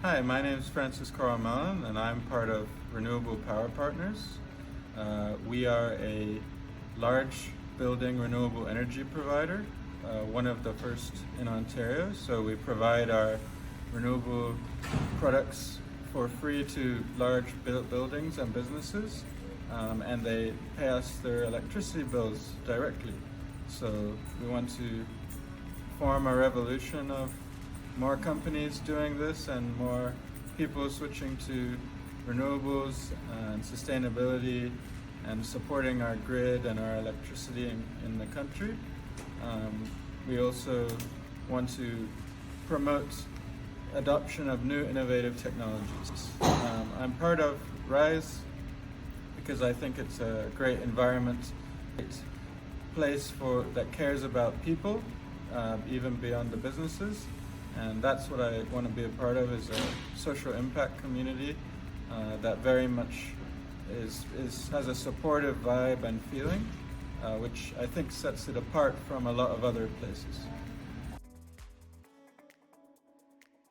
Hi, my name is Francis Mellon, and I'm part of Renewable Power Partners. We are a large building renewable energy provider, one of the first in Ontario. So we provide our renewable products for free to large buildings and businesses, and they pay us their electricity bills directly. So we want to form a revolution of more companies doing this and more people switching to renewables and sustainability and supporting our grid and our electricity in the country. We also want to promote adoption of new innovative technologies. I'm part of RISE because I think it's a great environment, place that cares about people, even beyond the businesses. And that's what I want to be a part of, is a social impact community that very much has a supportive vibe and feeling, which I think sets it apart from a lot of other places.